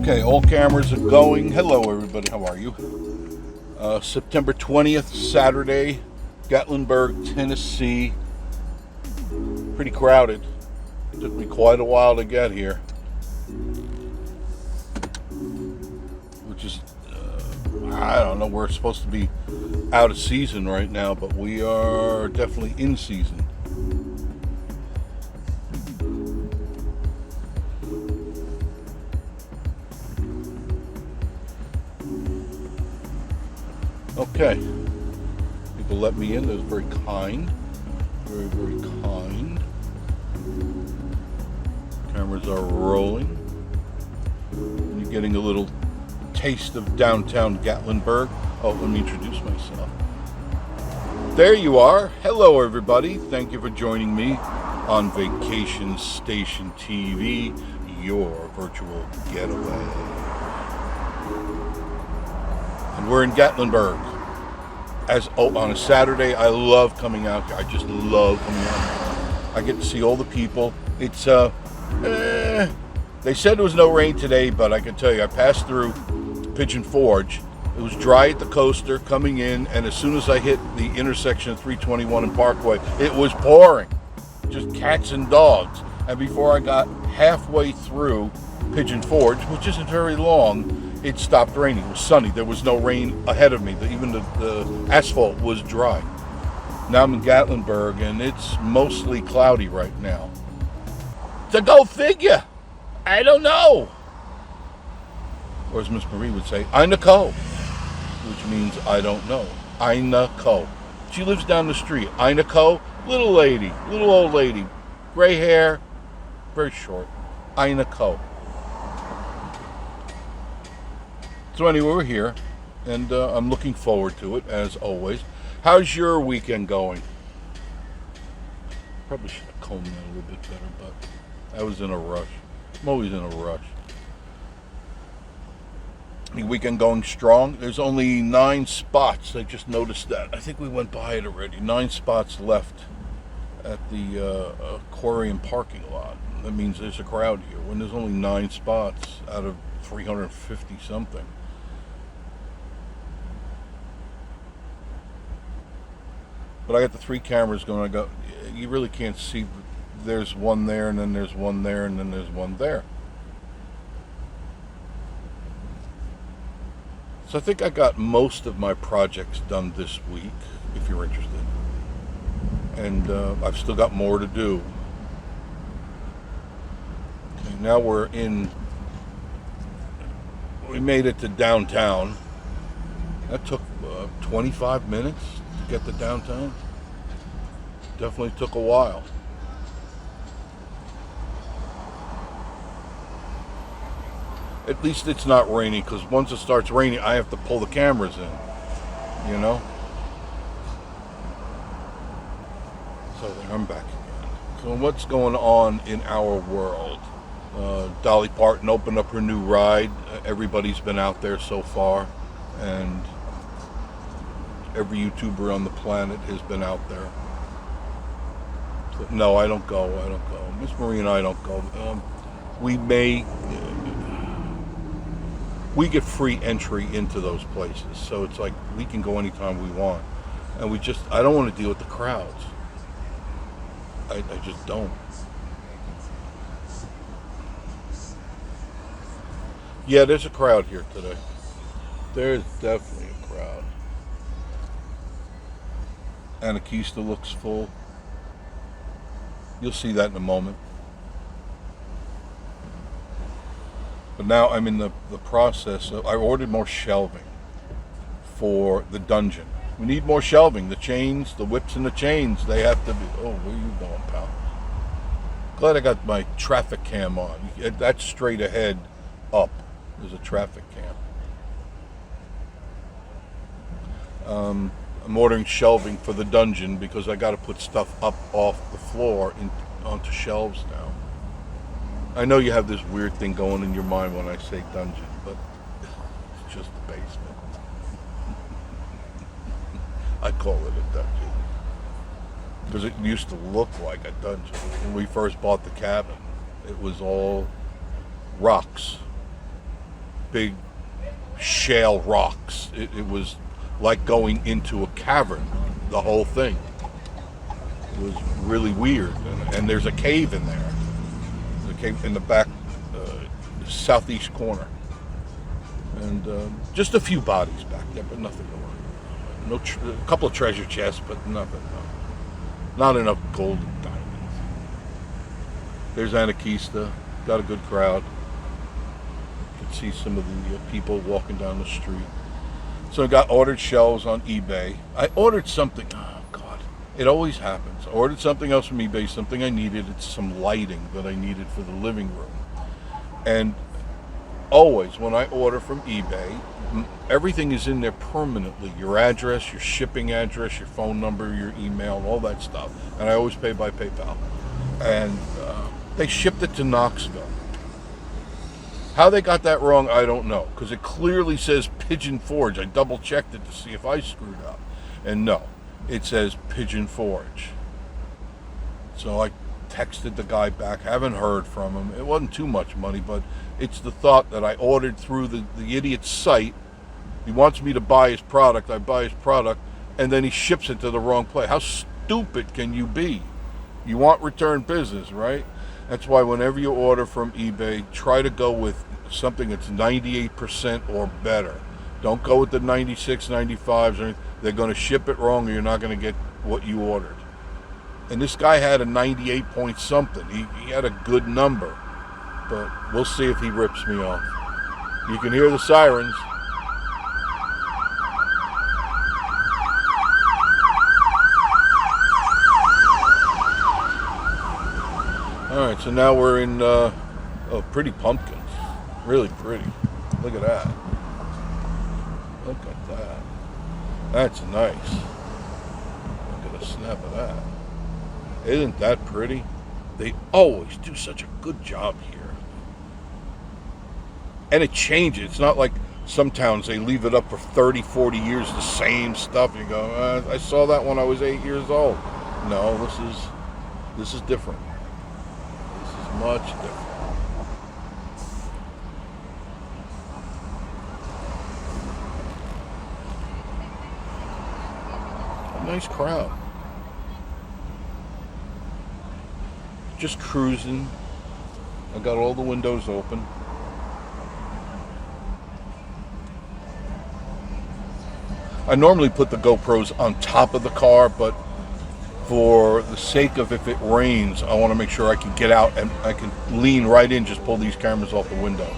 Okay, all cameras are going. Hello everybody, how are you? September 20th, Saturday, Gatlinburg, Tennessee. Pretty crowded. Took me quite a while to get here. Which is, I don't know, we're supposed to be out of season right now, but we are definitely in season. Okay, people let me in. That was very kind, very, very kind. Cameras are rolling. You're getting a little taste of downtown Gatlinburg. Oh, let me introduce myself. There you are. Hello, everybody. Thank you for joining me on Vacation Station TV, your virtual getaway. And we're in Gatlinburg. On a Saturday, I love coming out here. I just love coming out here. I get to see all the people. It's they said there was no rain today, but I can tell you, I passed through Pigeon Forge. It was dry at the coaster coming in, and as soon as I hit the intersection of 321 and Parkway, it was pouring, just cats and dogs. And before I got halfway through Pigeon Forge, which isn't very long, it stopped raining. It was sunny. There was no rain ahead of me. Even the asphalt was dry. Now I'm in Gatlinburg, and it's mostly cloudy right now. So go figure. I don't know. Or as Miss Marie would say, I know, which means I don't know. I know. She lives down the street. I know. Little lady, little old lady, gray hair, very short. I know. So anyway, we're here, and I'm looking forward to it, as always. How's your weekend going? Probably should have combed that a little bit better, but I was in a rush. I'm always in a rush. The weekend going strong. There's only 9 spots. I just noticed that. I think we went by it already. 9 spots left at the aquarium parking lot. That means there's a crowd here. When there's only 9 spots out of 350 something. But I got the 3 cameras going. You really can't see. There's one there, and then there's one there, and then there's one there. So I think I got most of my projects done this week, if you're interested. And I've still got more to do. Okay, now we made it to downtown. That took 25 minutes to get to downtown. Definitely took a while. At least it's not raining, because once it starts raining, I have to pull the cameras in, you know? So I'm back again. So what's going on in our world? Dolly Parton opened up her new ride. Everybody's been out there so far, and every YouTuber on the planet has been out there. So, no, I don't go. Miss Marie and I don't go. We get free entry into those places, so it's like we can go anytime we want. And I don't want to deal with the crowds. I just don't. Yeah, there's a crowd here today. There's definitely a crowd. Anakista looks full. You'll see that in a moment. But now I'm in the process of, I ordered more shelving for the dungeon. We need more shelving. The chains, the whips and the chains, they have to be, oh, where are you going, pal? Glad I got my traffic cam on. That's straight ahead up. There's a traffic cam. I'm ordering shelving for the dungeon because I got to put stuff up off the floor onto shelves now. I know you have this weird thing going in your mind when I say dungeon, but it's just the basement. I call it a dungeon because it used to look like a dungeon. When we first bought the cabin, it was all rocks. big shale rocks. It was like going into a cavern, the whole thing. It was really weird. And there's a cave in there. There's a cave in the back southeast corner. And just a few bodies back there, but nothing to worry about. A couple of treasure chests, but nothing. No. Not enough gold and diamonds. There's Anakista. Got a good crowd. You can see some of the people walking down the street. So I got ordered shelves on eBay. I ordered something. Oh, God. It always happens. I ordered something else from eBay, something I needed. It's some lighting that I needed for the living room. And always, when I order from eBay, everything is in there permanently. Your address, your shipping address, your phone number, your email, all that stuff. And I always pay by PayPal. And they shipped it to Knoxville. How they got that wrong, I don't know. Because it clearly says Pigeon Forge. I double-checked it to see if I screwed up. And no, it says Pigeon Forge. So I texted the guy back. Haven't heard from him. It wasn't too much money, but it's the thought that I ordered through the idiot's site. He wants me to buy his product. I buy his product, and then he ships it to the wrong place. How stupid can you be? You want return business, right? That's why whenever you order from eBay, try to go with something that's 98% or better. Don't go with the 96, 95s. Or anything. They're going to ship it wrong, or you're not going to get what you ordered. And this guy had a 98 point something. He had a good number. But we'll see if he rips me off. You can hear the sirens. Alright, so now we're in, pretty pumpkins. Really pretty. Look at that. Look at that. That's nice. Look at the snap of that. Isn't that pretty? They always do such a good job here. And it changes. It's not like some towns, they leave it up for 30, 40 years, the same stuff. You go, I saw that when I was 8 years old. No, this is different. This is much different. A nice crowd. Just cruising. I got all the windows open. I normally put the GoPros on top of the car, but for the sake of if it rains, I want to make sure I can get out and I can lean right in, just pull these cameras off the window.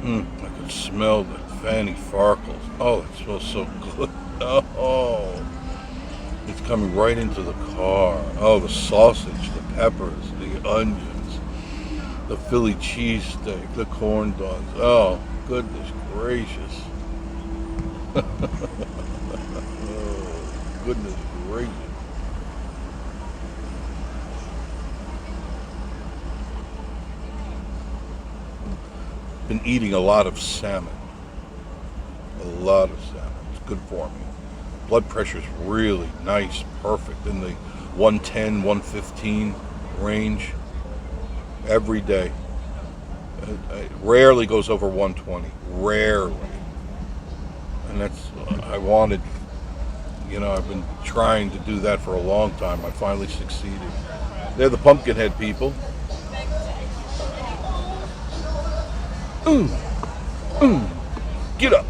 I can smell the Fanny Farkles. Oh, it smells so good. Oh, it's coming right into the car. Oh, the sausage, the peppers, the onions, the Philly cheesesteak, the corn dogs. Oh, goodness gracious. Oh, goodness gracious. Been eating a lot of salmon. A lot of salmon. It's good for me. Blood pressure's really nice, perfect. And the 110, 115 range every day. It rarely goes over 120. Rarely. And that's, I wanted, I've been trying to do that for a long time. I finally succeeded. They're the Pumpkinhead people. Get up.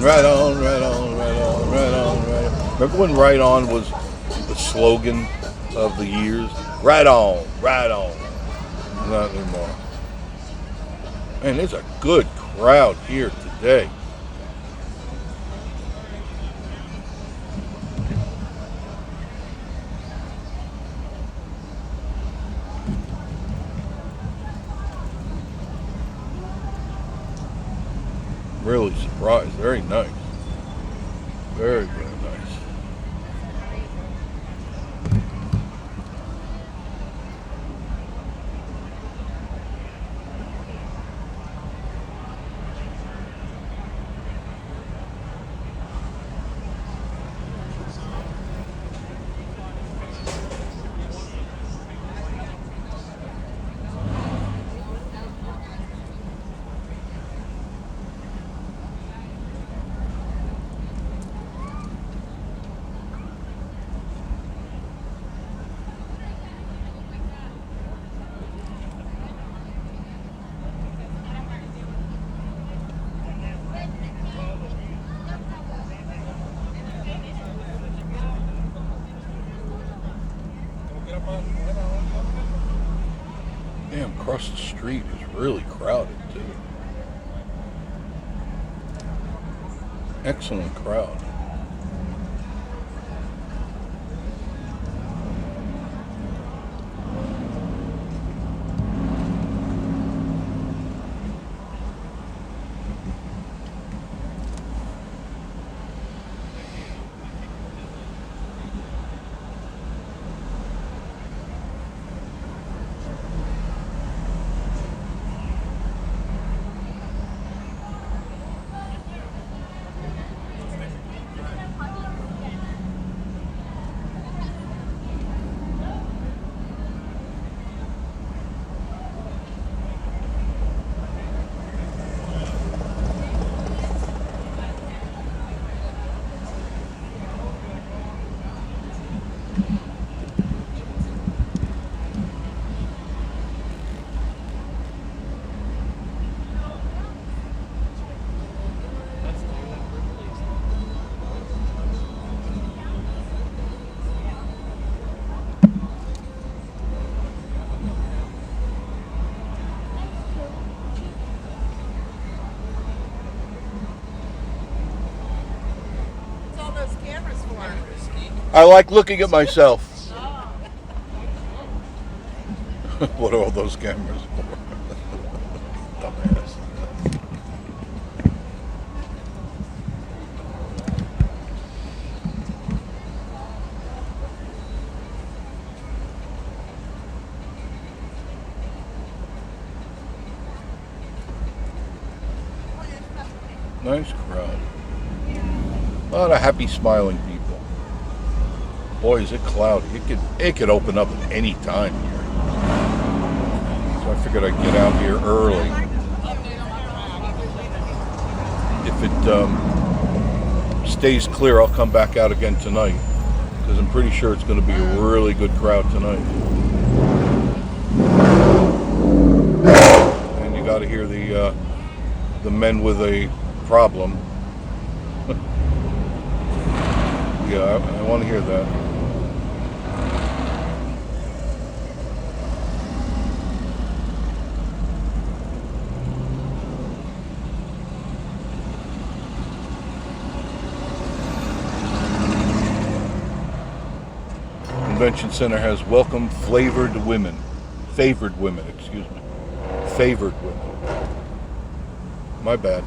Right on, right on, right on, right on, right on. Remember when Right On was the slogan of the years? Right on, right on. Not anymore. Man, there's a good crowd here today. Really surprised. Very nice. Very, very nice. Damn, across the street is really crowded too. Excellent crowd. I like looking at myself. What are all those cameras for? Dumbass. Nice crowd. A lot of happy, smiling people. Boy, is it cloudy. It could open up at any time here. So I figured I'd get out here early. If it stays clear, I'll come back out again tonight, because I'm pretty sure it's going to be a really good crowd tonight. And you got to hear the men with a problem. Yeah, I want to hear that. Convention Center has welcome favored women. Favored women, excuse me. Favored women. My bad.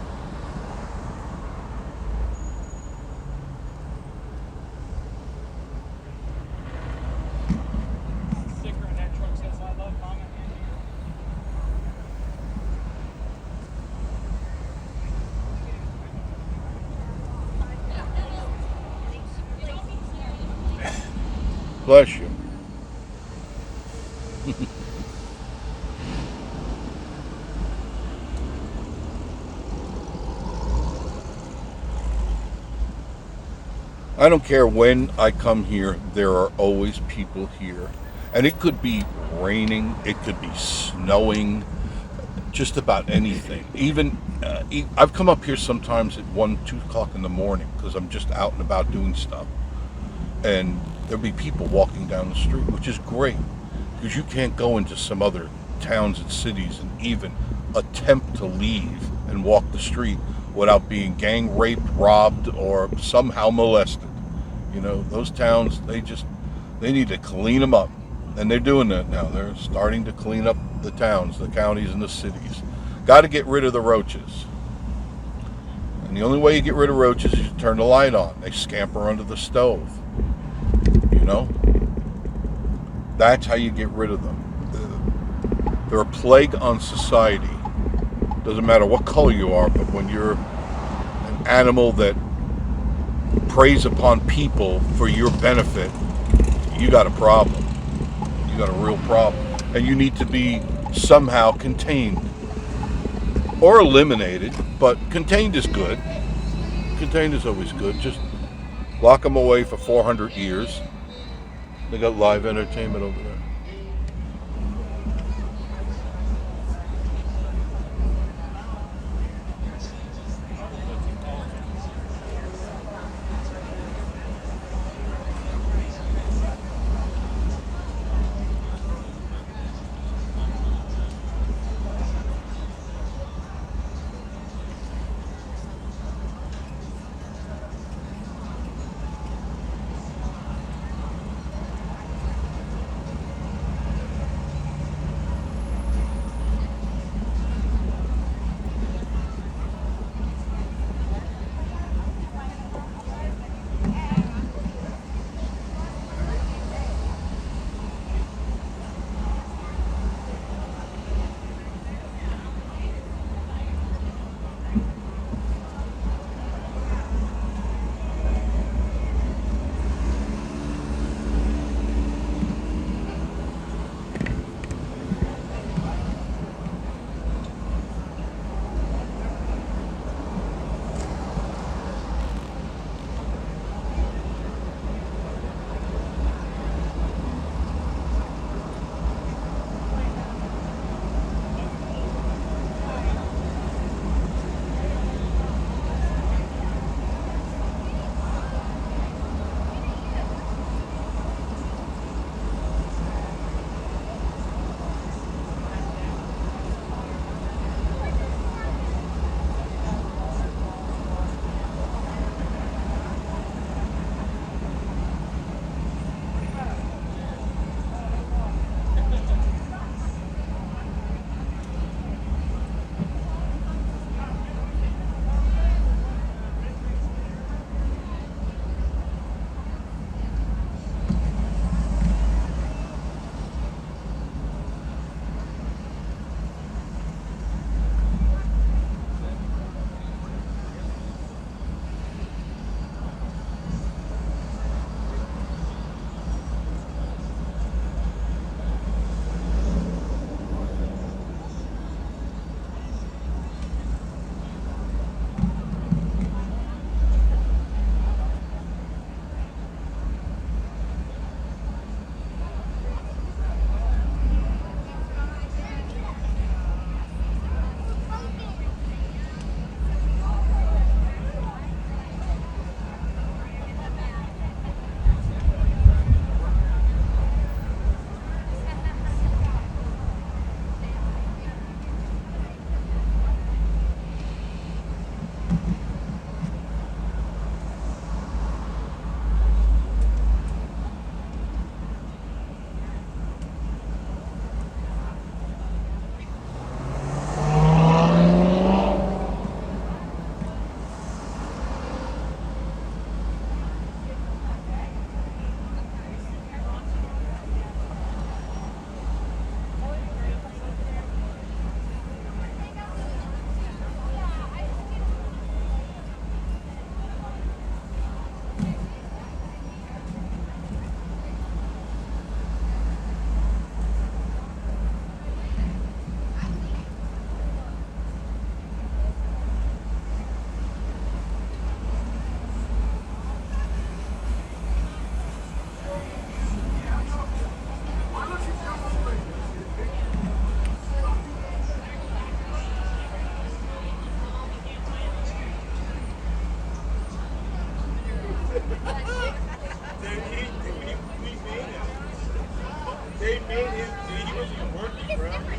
Bless you. I don't care when I come here, there are always people here. And it could be raining, it could be snowing, just about anything. Even I've come up here sometimes at 1, 2 o'clock in the morning because I'm just out and about doing stuff. And there'll be people walking down the street, which is great because you can't go into some other towns and cities and even attempt to leave and walk the street without being gang raped, robbed, or somehow molested. You know, those towns, they need to clean them up. And they're doing that now. They're starting to clean up the towns, the counties, and the cities. Got to get rid of the roaches. And the only way you get rid of roaches is you turn the light on. They scamper under the stove. You know? That's how you get rid of them. They're a plague on society. Doesn't matter what color you are, but when you're an animal that preys upon people for your benefit, you got a problem. You got a real problem. And you need to be somehow contained. Or eliminated, but contained is good. Contained is always good. Just lock them away for 400 years. They got live entertainment over there.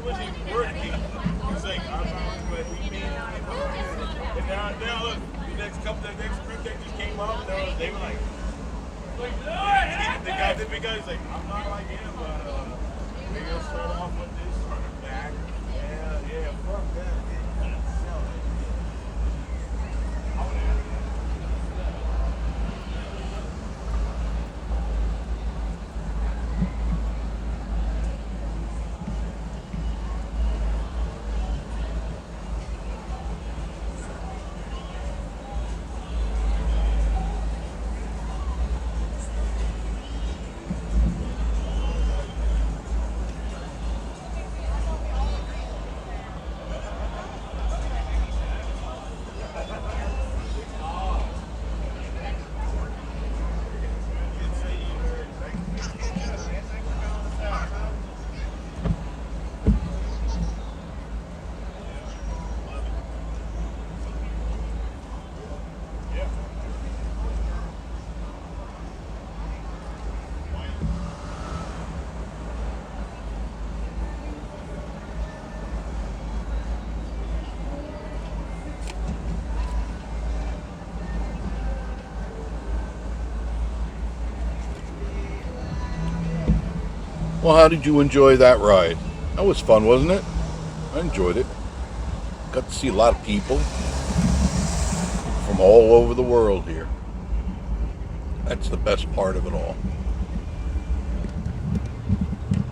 wasn't even working. He's like, I'm not going to be mean. And now look, the next group that just came up, they were like, the big guy's like, I'm not like him, but we're going to start off with this, start it back. Yeah, fuck that. Well, how did you enjoy that ride? That was fun, wasn't it? I enjoyed it. Got to see a lot of people from all over the world here. That's the best part of it all.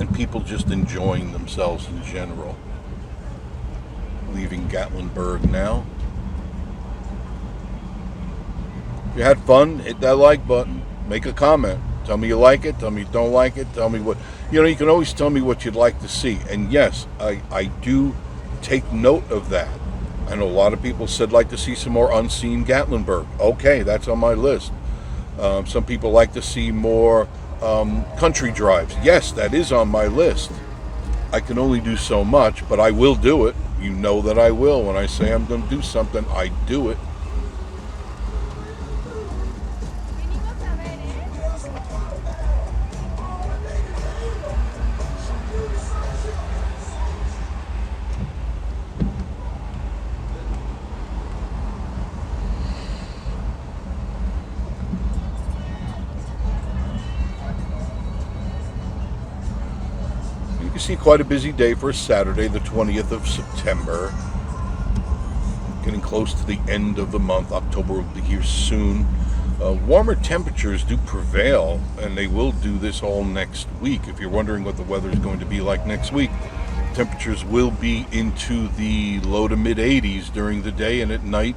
And people just enjoying themselves in general. Leaving Gatlinburg now. If you had fun, hit that like button. Make a comment. Tell me you like it. Tell me you don't like it. Tell me what... You know, you can always tell me what you'd like to see. And yes, I do take note of that. I know a lot of people said like to see some more unseen Gatlinburg. Okay, that's on my list. Some people like to see more country drives. Yes, that is on my list. I can only do so much, but I will do it. You know that I will. When I say I'm going to do something, I do it. You see quite a busy day for a Saturday, the 20th of September. Getting close to the end of the month. October will be here soon. Warmer temperatures do prevail, and they will do this all next week. If you're wondering what the weather is going to be like next week, temperatures will be into the low to mid 80s during the day, and at night,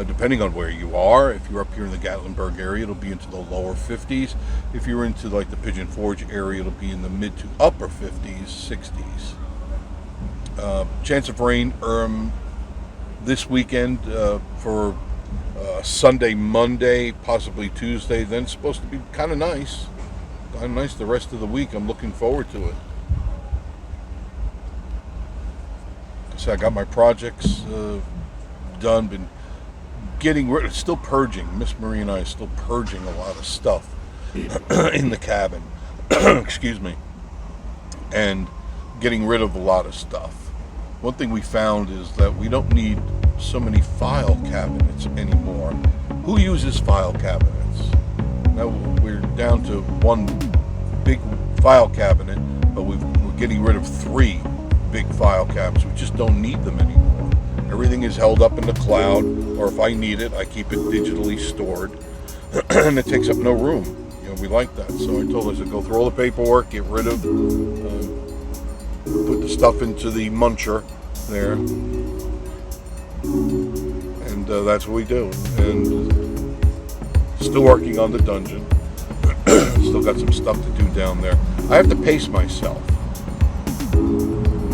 depending on where you are. If you're up here in the Gatlinburg area, it'll be into the lower 50s. If you're into like the Pigeon Forge area, it'll be in the mid to upper 50s, 60s. Chance of rain this weekend for Sunday, Monday, possibly Tuesday. Then it's supposed to be kind of nice. Kind of nice the rest of the week. I'm looking forward to it. So I got my projects done. Been getting rid of, still purging. Miss Marie and I are still purging a lot of stuff in the cabin. Excuse me. And getting rid of a lot of stuff. One thing we found is that we don't need so many file cabinets anymore. Who uses file cabinets? Now we're down to one big file cabinet, but we're getting rid of 3 big file cabinets. We just don't need them anymore. Everything is held up in the cloud, or if I need it, I keep it digitally stored, and it takes up no room. You know, we like that. So I told us to go through all the paperwork, get rid of, put the stuff into the muncher there, and that's what we do. And still working on the dungeon. Still got some stuff to do down there. I have to pace myself.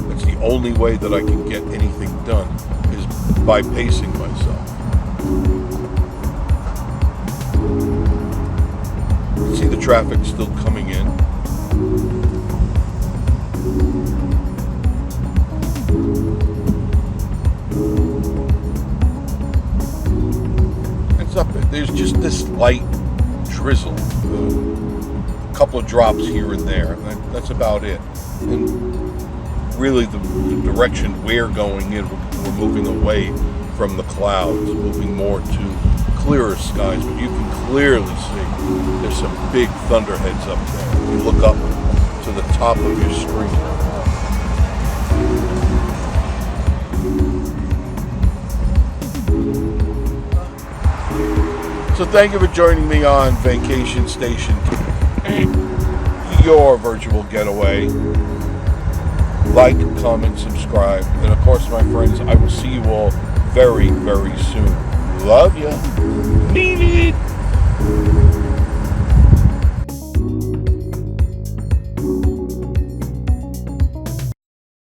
That's the only way that I can get anything done, is by pacing myself. You see the traffic still coming in. It's up. There's just this light drizzle, a couple of drops here and there. And that's about it. And really the direction we're going in. We're moving away from the clouds, moving more to clearer skies, but you can clearly see there's some big thunderheads up there. You look up to the top of your screen. So thank you for joining me on Vacation Station, your virtual getaway. Like, comment, subscribe, and of course, my friends, I will see you all very, very soon. Love ya.